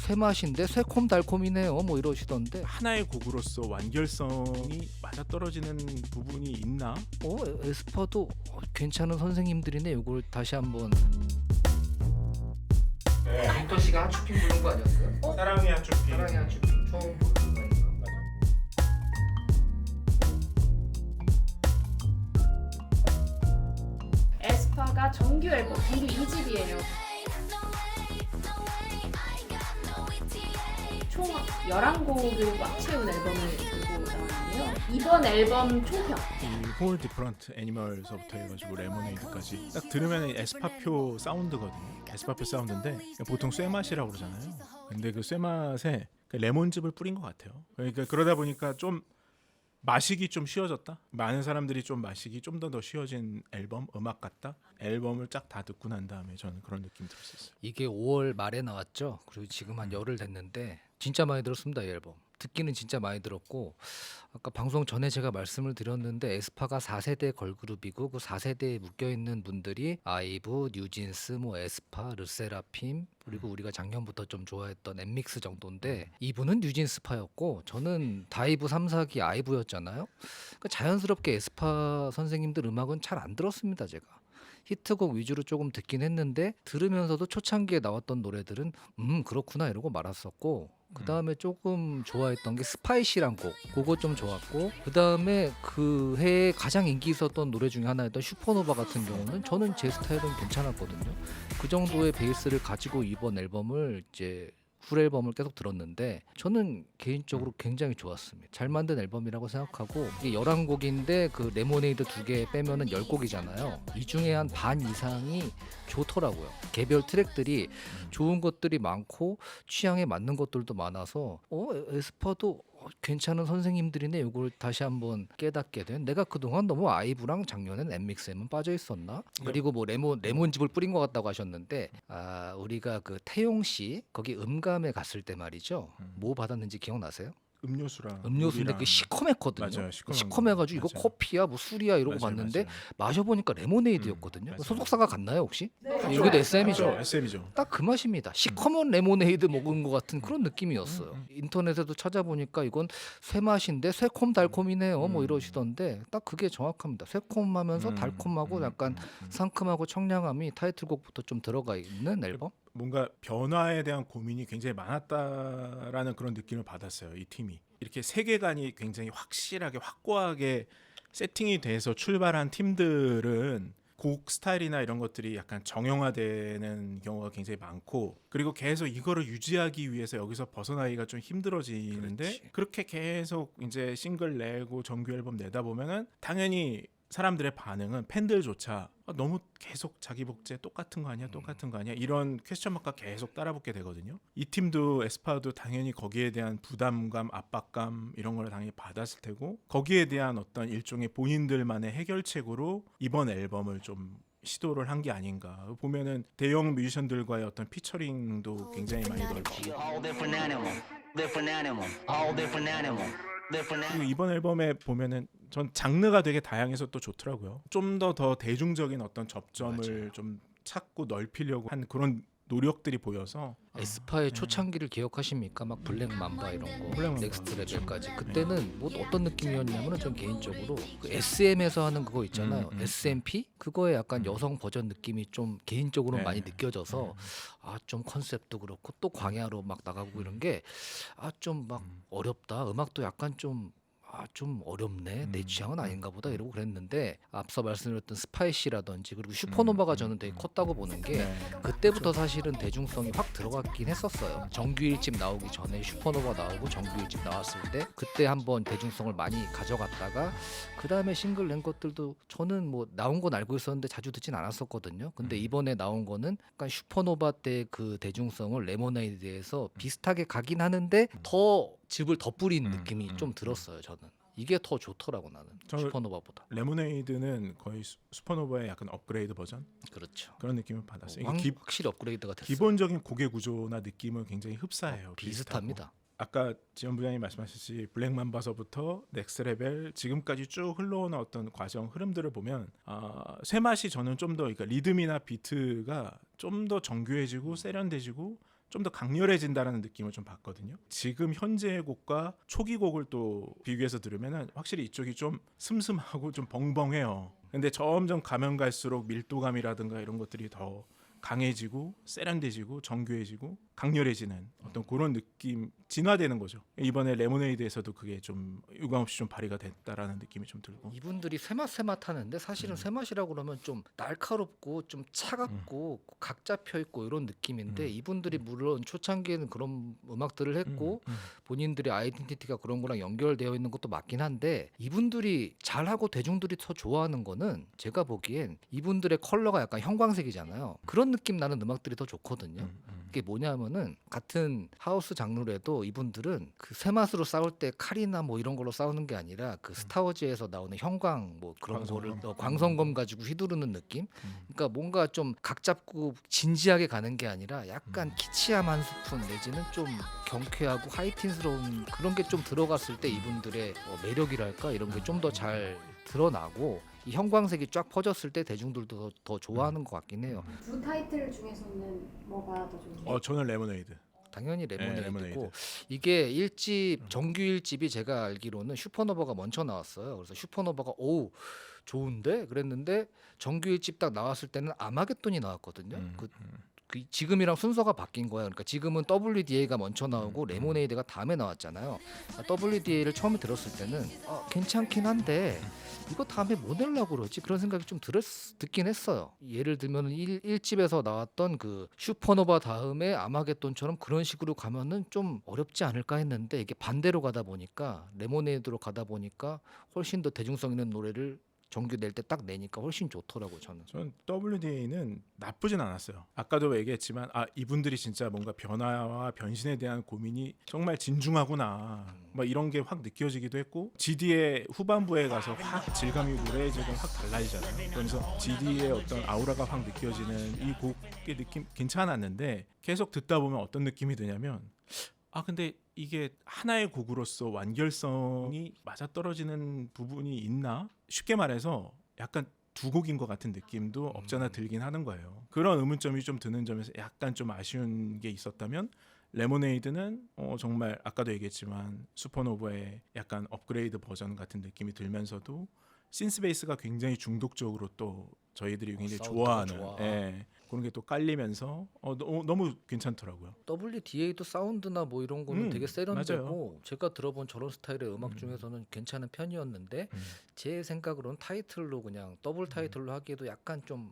쇠맛인데 새콤달콤이네요 뭐 이러시던데 하나의 곡으로서 완결성이 맞아떨어지는 부분이 있나? 에스파도 괜찮은 선생님들이네. 이걸 다시 한번. 윈터 씨가 하츄핑 부른 거 아니었어요? 사랑의 하츄핑. 사랑의 하츄핑 처음 부른 거니까. 에스파가 정규 앨범, 정규 2집이에요. 총 11곡을 꽉 채운 앨범을 들고 나왔는데요. 이번 앨범 총평. 이 홀 디퍼런트 애니멀서부터 해가지고 레모네이드까지 딱 들으면 에스파표 사운드거든요. 에스파표 사운드인데 보통 쇠맛이라고 그러잖아요. 근데 그 쇠맛에 그 레몬즙을 뿌린 것 같아요. 그러니까 그러다 보니까 좀 마시기 좀 쉬워졌다. 많은 사람들이 좀 마시기 좀 더 쉬워진 앨범, 음악 같다. 앨범을 쫙 다 듣고 난 다음에 저는 그런 느낌 들었었어요. 이게 5월 말에 나왔죠. 그리고 지금 한 열흘 됐는데 진짜 많이 들었습니다. 이 앨범. 듣기는 진짜 많이 들었고, 아까 방송 전에 제가 말씀을 드렸는데 에스파가 4세대 걸그룹이고 그 4세대에 묶여있는 분들이 아이브, 뉴진스, 뭐 에스파, 르세라핌, 그리고 우리가 작년부터 좀 좋아했던 엠믹스 정도인데, 이분은 뉴진스파였고 저는 다이브 3, 4기 아이브였잖아요. 그러니까 자연스럽게 에스파 선생님들 음악은 잘 안 들었습니다. 제가 히트곡 위주로 조금 듣긴 했는데, 들으면서도 초창기에 나왔던 노래들은 그렇구나 이러고 말았었고, 그 다음에 조금 좋아했던 게 스파이시란 곡, 그거 좀 좋았고, 그 다음에 그 해에 가장 인기 있었던 노래 중에 하나였던 슈퍼노바 같은 경우는 저는 제 스타일은 괜찮았거든요. 그 정도의 베이스를 가지고 이번 앨범을 이제 풀 앨범을 계속 들었는데 저는 개인적으로 굉장히 좋았습니다. 잘 만든 앨범이라고 생각하고, 이게 11곡인데 그 레모네이드 2개 빼면은 10곡이잖아요. 이 중에 한 반 이상이 좋더라고요. 개별 트랙들이 좋은 것들이 많고 취향에 맞는 것들도 많아서 에스파도 괜찮은 선생님들이네. 이걸 다시 한번 깨닫게 된. 내가 그동안 너무 아이브랑 작년엔 엠믹스에만 빠져 있었나? 그리고 뭐 레몬즙을 뿌린 것 같다고 하셨는데, 우리가 그 태용 씨 거기 음감에 갔을 때 말이죠. 뭐 받았는지 기억나세요? 음료수랑 음료수인데 물이랑. 그 시커맸거든요. 맞아요, 시커먼 시커매가지고 거. 이거 맞아요. 커피야 뭐 술이야 이러고 맞아요, 봤는데 맞아요. 마셔보니까 레모네이드였거든요. 맞아요. 소속사가 같나요 혹시? 네. 여기도 SM이죠. 그렇죠, SM이죠. 딱 그 맛입니다. 시커먼 레모네이드 먹은 것 같은 그런 느낌이었어요. 인터넷에도 찾아보니까 이건 쇠맛인데 새콤달콤이네요 뭐 이러시던데, 딱 그게 정확합니다. 새콤하면서 달콤하고 약간 상큼하고 청량함이 타이틀곡부터 좀 들어가 있는 앨범? 뭔가 변화에 대한 고민이 굉장히 많았다라는 그런 느낌을 받았어요. 이 팀이 이렇게 세계관이 굉장히 확실하게 확고하게 세팅이 돼서 출발한 팀들은 곡 스타일이나 이런 것들이 약간 정형화되는 경우가 굉장히 많고, 그리고 계속 이거를 유지하기 위해서 여기서 벗어나기가 좀 힘들어지는데, 그렇지. 그렇게 계속 이제 싱글 내고 정규 앨범 내다 보면은 당연히 사람들의 반응은 팬들조차 너무 계속 자기 복제 똑같은 거 아니야 똑같은 거 아니야 이런 퀘스천 마크가 계속 따라붙게 되거든요. 이 팀도 에스파도 당연히 거기에 대한 부담감, 압박감 이런 걸 당연히 받았을 테고, 거기에 대한 어떤 일종의 본인들만의 해결책으로 이번 앨범을 좀 시도를 한 게 아닌가. 보면은 대형 뮤지션들과의 어떤 피처링도 굉장히 많이 넓고, All different animal, different animal, all different animal, different 그리고 animal. 이번 앨범에 보면은 전 장르가 되게 다양해서 또 좋더라고요. 좀 더 대중적인 어떤 접점을 맞아요. 좀 찾고 넓히려고 한 그런 노력들이 보여서 에스파의 초창기를 기억하십니까? 막 블랙 맘바 이런 거, 블랙 맘바, 넥스트 그렇죠. 레벨까지. 그때는 뭐 어떤 느낌이었냐면은 전 개인적으로 그 SM에서 하는 그거 있잖아요. SMP? 그거의 약간 여성 버전 느낌이 좀 개인적으로 네. 많이 느껴져서 좀 컨셉도 그렇고 또 광야로 막 나가고 이런 게 좀 막 어렵다. 음악도 약간 좀 어렵네. 내 취향은 아닌가 보다 이러고 그랬는데, 앞서 말씀드렸던 스파이시라든지 그리고 슈퍼노바가 저는 되게 컸다고 보는 게, 네. 그때부터 사실은 대중성이 확 들어갔긴 했었어요. 정규 1집 나오기 전에 슈퍼노바 나오고 정규 1집 나왔을 때 그때 한번 대중성을 많이 가져갔다가 그 다음에 싱글 낸 것들도 저는 뭐 나온 건 알고 있었는데 자주 듣진 않았었거든요. 근데 이번에 나온 거는 약간 슈퍼노바 때 그 대중성을 레모네이드에서 비슷하게 가긴 하는데 더 즙을 더 뿌린 느낌이 좀 들었어요. 저는 이게 더 좋더라고 나는 저- 슈퍼노바보다. 레모네이드는 거의 슈퍼노바의 약간 업그레이드 버전 그렇죠. 그런 느낌을 받았어요. 이게 확실히 업그레이드가 됐어요. 기본적인 곡의 구조나 느낌은 굉장히 흡사해요. 비슷합니다. 아까 지원 부장님 말씀하셨듯이 블랙맘바서부터 넥스레벨 지금까지 쭉 흘러오는 어떤 과정 흐름들을 보면 쇠맛이 저는 좀 더, 그러니까 리듬이나 비트가 좀 더 정교해지고 세련돼지고 좀 더 강렬해진다라는 느낌을 좀 받거든요. 지금 현재의 곡과 초기 곡을 또 비교해서 들으면은 확실히 이쪽이 좀 슴슴하고 좀 벙벙해요. 근데 점점 가면 갈수록 밀도감이라든가 이런 것들이 더 강해지고 세련돼지고 정교해지고 강렬해지는 어떤 그런 느낌, 진화되는 거죠. 이번에 레모네이드에서도 그게 좀 유감없이 좀 발휘가 됐다라는 느낌이 좀 들고. 이분들이 쇠맛 하는데 사실은 쇠맛이라고 그러면 좀 날카롭고 좀 차갑고 각 잡혀 있고 이런 느낌인데 이분들이 물론 초창기에는 그런 음악들을 했고 본인들의 아이덴티티가 그런 거랑 연결되어 있는 것도 맞긴 한데 이분들이 잘하고 대중들이 더 좋아하는 거는 제가 보기엔 이분들의 컬러가 약간 형광색이잖아요. 그런 느낌 나는 음악들이 더 좋거든요. 그게 뭐냐면은 같은 하우스 장르에도 이분들은 그 쇠맛으로 싸울 때 칼이나 뭐 이런 걸로 싸우는 게 아니라 그 스타워즈에서 나오는 형광 뭐 그런 광선검. 거를 광선검 가지고 휘두르는 느낌. 그러니까 뭔가 좀 각 잡고 진지하게 가는 게 아니라 약간 키치함 한 스푼 내지는 좀 경쾌하고 하이틴스러운 그런 게 좀 들어갔을 때 이분들의 매력이랄까 이런 게 좀 더 잘 드러나고 이 형광색이 쫙 퍼졌을 때 대중들도 더 좋아하는 것 같긴 해요. 두 타이틀 중에서는 뭐가 더 좋은가요? 저는 레모네이드. 당연히 레모네이드고 레모네이드. 이게 1집 정규 1집이 제가 알기로는 슈퍼노바가 먼저 나왔어요. 그래서 슈퍼노바가 오 좋은데 그랬는데 정규 1집 딱 나왔을 때는 아마겟돈이 나왔거든요. 그 지금이랑 순서가 바뀐 거예요. 그러니까 지금은 WDA가 먼저 나오고 레모네이드가 다음에 나왔잖아요. WDA를 처음에 들었을 때는 괜찮긴 한데 이거 다음에 뭐 내려고 그러지? 그런 생각이 좀 듣긴 했어요. 예를 들면 1집에서 나왔던 그 슈퍼노바 다음에 아마겟돈처럼 그런 식으로 가면은 좀 어렵지 않을까 했는데 이게 반대로 가다 보니까 레모네이드로 가다 보니까 훨씬 더 대중성 있는 노래를 정규 낼 때 딱 내니까 훨씬 좋더라고요. 저는. 전 WDA는 나쁘진 않았어요. 아까도 얘기했지만 이분들이 진짜 뭔가 변화와 변신에 대한 고민이 정말 진중하구나. 막 이런 게 확 느껴지기도 했고 GD의 후반부에 가서 확 질감이 노래의 질감이 확 달라지잖아요. 그러면서 GD의 어떤 아우라가 확 느껴지는 이 곡의 느낌 괜찮았는데 계속 듣다 보면 어떤 느낌이 드냐면 근데 이게 하나의 곡으로서 완결성이 맞아떨어지는 부분이 있나? 쉽게 말해서 약간 두 곡인 것 같은 느낌도 없잖아 들긴 하는 거예요. 그런 의문점이 좀 드는 점에서 약간 좀 아쉬운 게 있었다면 레모네이드는 정말 아까도 얘기했지만 슈퍼노바의 약간 업그레이드 버전 같은 느낌이 들면서도 신스베이스가 굉장히 중독적으로 또 저희들이 굉장히 사운드가 좋아하는 좋아. 그런 게 또 깔리면서 너무 괜찮더라고요. WDA도 사운드나 뭐 이런 거는 되게 세련되고 맞아요. 제가 들어본 저런 스타일의 음악 중에서는 괜찮은 편이었는데 제 생각으로는 타이틀로 그냥 더블 타이틀로 하기에도 약간 좀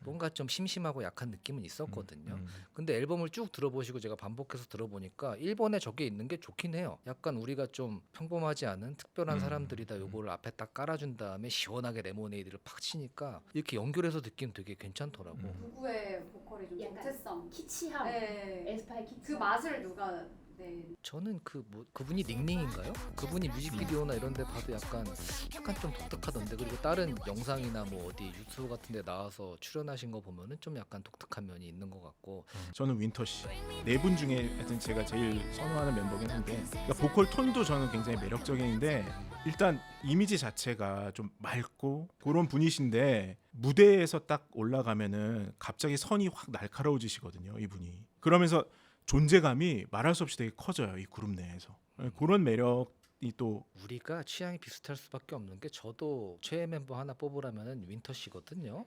뭔가 좀 심심하고 약한 느낌은 있었거든요. 근데 앨범을 쭉 들어보시고 제가 반복해서 들어보니까 1번에 저게 있는 게 좋긴 해요. 약간 우리가 좀 평범하지 않은 특별한 사람들이다 요거를 앞에 딱 깔아준 다음에 시원하게 레모네이드를 팍 치니까 이렇게 연결해서 듣기는 되게 괜찮더라고. 누구의 보컬이 좀 약간 정체성? 키치함. 네. 에스파의 키치함. 그 맛을 누가 저는 그분이 닝닝인가요? 그분이 뮤직비디오나 이런 데 봐도 약간 좀 독특하던데 그리고 다른 영상이나 뭐 어디 유튜브 같은 데 나와서 출연하신 거 보면은 좀 약간 독특한 면이 있는 것 같고 저는 윈터 씨. 네 분 중에 하여튼 제가 제일 선호하는 멤버긴 한데 그러니까 보컬 톤도 저는 굉장히 매력적인데 일단 이미지 자체가 좀 맑고 그런 분이신데 무대에서 딱 올라가면은 갑자기 선이 확 날카로워지시거든요, 이분이. 그러면서 존재감이 말할 수 없이 되게 커져요, 이 그룹 내에서. 그런 매력이 또 우리가 취향이 비슷할 수밖에 없는 게 저도 최애 멤버 하나 뽑으라면은 윈터 씨거든요.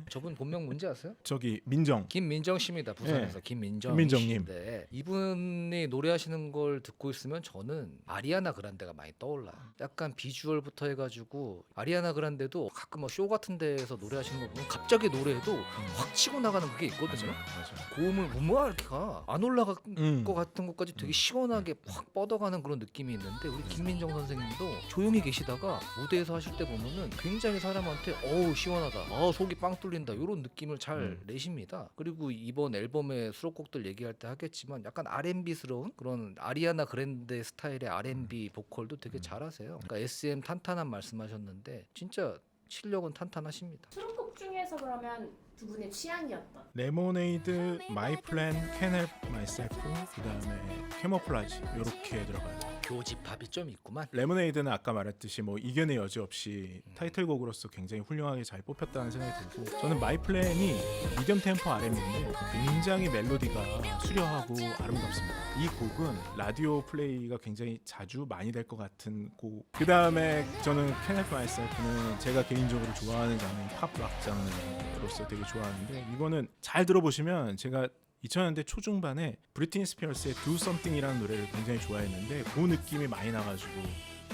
저분 본명 뭔지 아세요? 저기 민정. 김민정 씨입니다. 부산에서 네. 김민정 김민정님. 씨인데 이분이 노래하시는 걸 듣고 있으면 저는 아리아나 그란데가 많이 떠올라요. 약간 비주얼부터 해가지고 아리아나 그란데도 가끔 뭐 쇼 같은 데에서 노래하시는 거 보면 갑자기 노래에도 확 치고 나가는 그게 있거든요. 맞아. 고음을 뭐야 이렇게 가 안 올라갈 것 같은 것까지 되게 시원하게 음. 확 뻗어가는 그런 느낌이 있는데 우리 김민정 선생님도 조용히 계시다가 무대에서 하실 때 보면은 굉장히 사람한테 어우 시원하다, 속이 빵 뚫린다 이런 느낌을 잘 내십니다. 그리고 이번 앨범의 수록곡들 얘기할 때 하겠지만 약간 R&B스러운 그런 아리아나 그랜데 스타일의 R&B 보컬도 되게 잘하세요. 그러니까 SM 탄탄한 말씀하셨는데 진짜 실력은 탄탄하십니다. 수록곡 중에서 그러면 두 분의 취향이었던 레모네이드, 마이 플랜, Can't Help Myself, 그다음에 캐모플라지 이렇게 들어가요. 교집합이 좀 있구만. 레모네이드는 아까 말했듯이 뭐 이견의 여지 없이 타이틀곡으로서 굉장히 훌륭하게 잘 뽑혔다는 생각이 들고, 저는 마이 플랜이 미디엄 템포 R&B인데 굉장히 멜로디가 수려하고 아름답습니다. 이 곡은 라디오 플레이가 굉장히 자주 많이 될 것 같은 곡. 그 다음에 저는 Can't Help Myself는 제가 개인적으로 좋아하는 장르인 팝락 장르로서 되게 좋아하는데, 이거는 잘 들어보시면 제가 2000년대 초중반에 브리트니 스피어스의 Do Something이라는 노래를 굉장히 좋아했는데 그 느낌이 많이 나가지고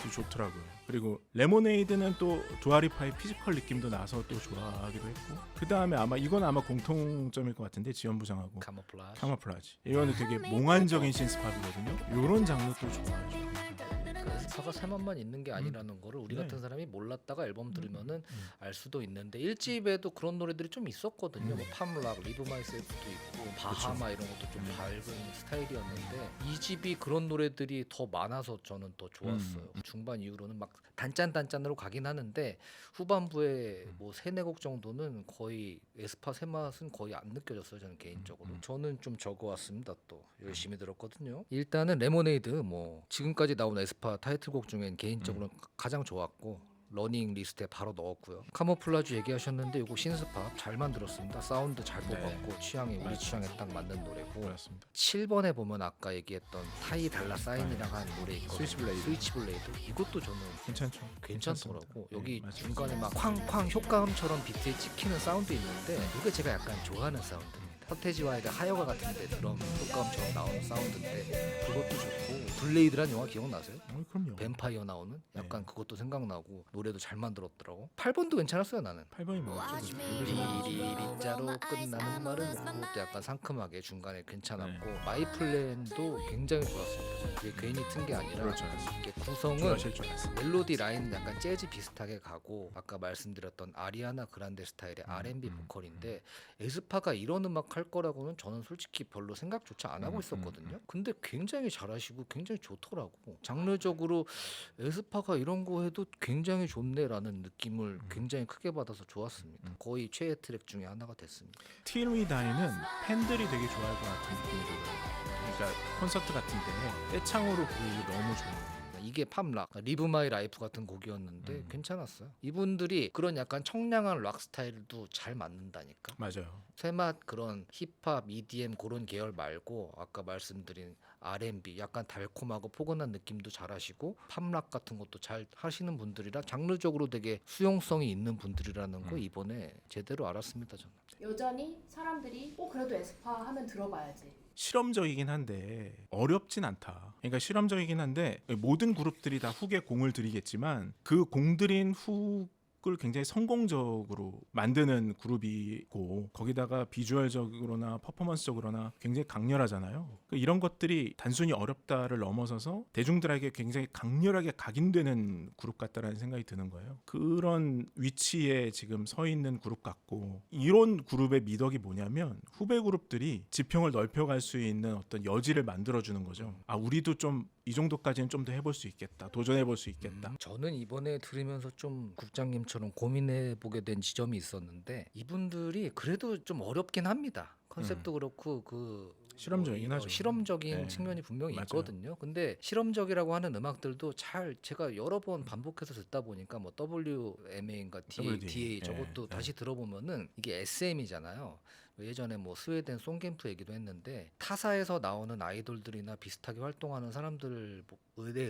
또 좋더라고요. 그리고 레모네이드는 또 두아리파의 피지컬 느낌도 나서 또 좋아하기도 했고, 그 다음에 이건 아마 공통점일 것 같은데 지연부장하고 카모플라지. 카모플라지, 이거는 되게 몽환적인 신스팝이거든요. 이런 장르 또 좋아해요. 그 에스파가 새맛만 있는 게 아니라는 거를 우리 네. 같은 사람이 몰랐다가 앨범 들으면은 알 수도 있는데 1집에도 그런 노래들이 좀 있었거든요. 뭐 팜락, 리브 마이셀프도 있고 바하마 이런 것도 좀 밝은 스타일이었는데 2집이 그런 노래들이 더 많아서 저는 더 좋았어요. 중반 이후로는 막 단짠단짠으로 가긴 하는데 후반부에 뭐 3-4곡 정도는 거의 에스파 새맛은 거의 안 느껴졌어요. 저는 개인적으로. 저는 좀 적어왔습니다. 또 열심히 들었거든요. 일단은 레모네이드 뭐 지금까지 나온 에스파 타이틀곡 중엔 개인적으로 가장 좋았고 러닝 리스트에 바로 넣었고요. 카모플라주 얘기하셨는데 이거 신스팝 잘 만들었습니다. 사운드 잘 뽑았고 취향이 우리 취향에 딱 맞는 노래고, 그렇습니다. 7번에 보면 아까 얘기했던 타이 달라 사인이라고 하는 노래 있거든요. 스위치 블레이드. 이것도 저는 괜찮죠? 괜찮더라고. 네, 여기 맞아요. 중간에 막 쾅쾅 효과음처럼 비트에 찍히는 사운드 있는데 이게 제가 약간 좋아하는 사운드입니다. 서태지와의 하여가 같은데 드럼 효과음처럼 나오는 사운드인데 그것도 좋고, 블레이드란 영화 기억나세요? 그럼요. 뱀파이어 나오는 약간 네. 그것도 생각나고 노래도 잘 만들었더라고. 8번도 괜찮았어요 나는. 8번이 뭐였죠? 리리리자로 끝나는 말은 그것도 약간 상큼하게 중간에 괜찮았고 마이 플랜도 굉장히 좋았습니다. 그게 괜히 튼 게 아니라 그렇죠. 이게 구성은 좋아하실 줄 알았어요. 멜로디 라인은 약간 재즈 비슷하게 가고 아까 말씀드렸던 아리아나 그란데 스타일의 R&B 보컬인데 에스파가 이런 음악 할 거라고는 저는 솔직히 별로 생각조차 안 하고 있었거든요. 근데 굉장히 잘하시고 굉장히 좋더라고. 장르적으로 에스파가 이런 거 해도 굉장히 좋네라는 느낌을 굉장히 크게 받아서 좋았습니다. 거의 최애 트랙 중에 하나가 됐습니다. Till We Die는 팬들이 되게 좋아할 것 같은 느낌이 들어요. 그러니까 콘서트 같은데 떼창으로 부르기 너무 좋아요. 이게 팝락, 리브 마이 라이프 같은 곡이었는데 괜찮았어요. 이분들이 그런 약간 청량한 락 스타일도 잘 맞는다니까. 맞아요. 쇠맛 그런 힙합, EDM 그런 계열 말고 아까 말씀드린 R&B 약간 달콤하고 포근한 느낌도 잘하시고 팝락 같은 것도 잘 하시는 분들이라 장르적으로 되게 수용성이 있는 분들이라는 거 이번에 제대로 알았습니다. 저는. 여전히 사람들이 그래도 에스파 하면 들어봐야지. 실험적이긴 한데 어렵진 않다. 그러니까 실험적이긴 한데 모든 그룹들이 다 훅에 공을 들이겠지만 그 공들인 훅을 굉장히 성공적으로 만드는 그룹이고, 거기다가 비주얼적으로나 퍼포먼스적으로나 굉장히 강렬하잖아요. 이런 것들이 단순히 어렵다를 넘어서서 대중들에게 굉장히 강렬하게 각인되는 그룹 같다라는 생각이 드는 거예요. 그런 위치에 지금 서 있는 그룹 같고, 이런 그룹의 미덕이 뭐냐면 후배 그룹들이 지평을 넓혀갈 수 있는 어떤 여지를 만들어주는 거죠. 우리도 좀 이 정도까지는 좀 더 해볼 수 있겠다, 도전해볼 수 있겠다. 저는 이번에 들으면서 좀 국장님처럼 고민해 보게 된 지점이 있었는데 이분들이 그래도 좀 어렵긴 합니다. 컨셉도 그렇고 그 실험적이긴 하죠. 실험적인 네. 측면이 분명히 맞아요. 있거든요. 근데 실험적이라고 하는 음악들도 잘 제가 여러 번 반복해서 듣다 보니까 뭐 WMA인가 DA 네. 저것도 네. 다시 들어보면은 이게 SM이잖아요. 예전에 뭐 스웨덴 송캠프 얘기도 했는데 타사에서 나오는 아이돌들이나 비슷하게 활동하는 사람들의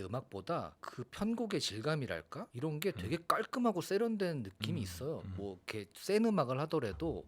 음악보다 그 편곡의 질감이랄까 이런 게 되게 깔끔하고 세련된 느낌이 있어요. 뭐 이렇게 센 음악을 하더라도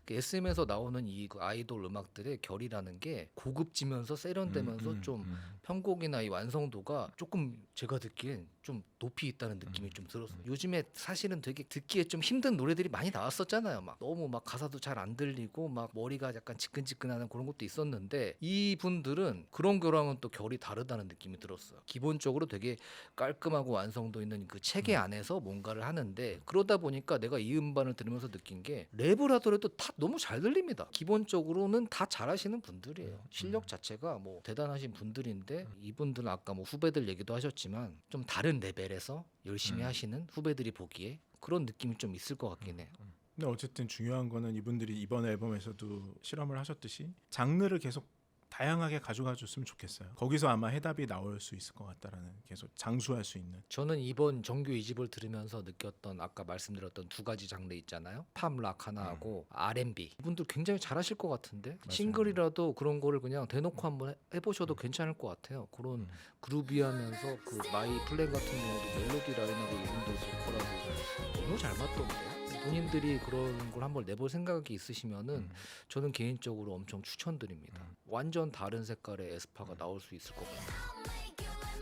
SM에서 나오는 이 아이돌 음악들의 결이라는 게 고급지면서 세련되면서 좀 편곡이나 이 완성도가 조금 제가 듣기엔 좀 높이 있다는 느낌이 좀 들었어요. 요즘에 사실은 되게 듣기에 좀 힘든 노래들이 많이 나왔었잖아요. 막 너무 막 가사도 잘 안 들리고 막 머리가 약간 지끈지끈하는 그런 것도 있었는데 이분들은 그런 거랑은 또 결이 다르다는 느낌이 들었어요. 기본적으로 되게 깔끔하고 완성도 있는 그 체계 안에서 뭔가를 하는데 그러다 보니까 내가 이 음반을 들으면서 느낀 게 랩을 하더라도 다 너무 잘 들립니다. 기본적으로는 다 잘하시는 분들이에요. 실력 자체가 뭐 대단하신 분들인데 이분들은 아까 뭐 후배들 얘기도 하셨지만 좀 다른 레벨에서 열심히 하시는 후배들이 보기에 그런 느낌이 좀 있을 것 같긴 해요. 근데 어쨌든 중요한 거는 이분들이 이번 앨범에서도 실험을 하셨듯이 장르를 계속 다양하게 가져가 줬으면 좋겠어요. 거기서 아마 해답이 나올 수 있을 것 같다라는, 계속 장수할 수 있는. 저는 이번 정규 2집을 들으면서 느꼈던 아까 말씀드렸던 두 가지 장르 있잖아요. 팝 락 하나하고 R&B. 이분들 굉장히 잘하실 것 같은데 싱글이라도 그런 거를 그냥 대놓고 한번 해보셔도 괜찮을 것 같아요. 그런 그루비하면서 그 마이 플랜 같은 경우도 멜로디 라인하고 이분들 보컬하고 너무 잘 맞던데. 본인들이 그런 걸 한번 내볼 생각이 있으시면은 저는 개인적으로 엄청 추천드립니다. 완전 다른 색깔의 에스파가 나올 수 있을 것 같아요.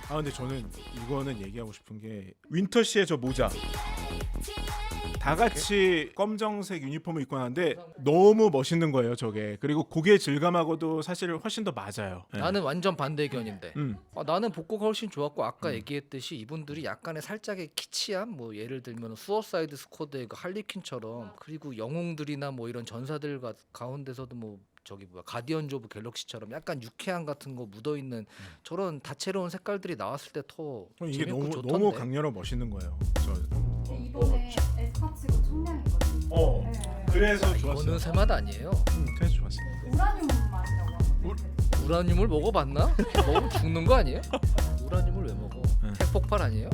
아 근데 저는 이거는 얘기하고 싶은 게 윈터씨의 저 모자 다 같이 검정색 유니폼을 입고 나는데 너무 멋있는 거예요 저게. 그리고 곡의 질감하고도 사실 훨씬 더 맞아요. 네. 나는 완전 반대 의견인데 음. 나는 복고가 훨씬 좋았고 아까 얘기했듯이 이분들이 약간의 살짝의 키치함 뭐 예를 들면 수어사이드 스쿼드의 그 할리퀸처럼 그리고 영웅들이나 뭐 이런 전사들 가운데서도 뭐 저기 뭐야 가디언즈 오브 갤럭시처럼 약간 유쾌함 같은 거 묻어있는 저런 다채로운 색깔들이 나왔을 때 더 이게 재밌고 좋던데. 너무 강렬하고 멋있는 거예요. 근데 이번에 에스파 치고 청량했거든요. 네. 그래서 이거는 좋았어요. 새맛 아니에요. 그래서 좋았어요. 우라늄 맛이라고 하거든요. 우라늄을 먹어봤나? 먹으면 죽는 거 아니에요? 우라늄을 왜 먹어? 핵폭발 아니에요?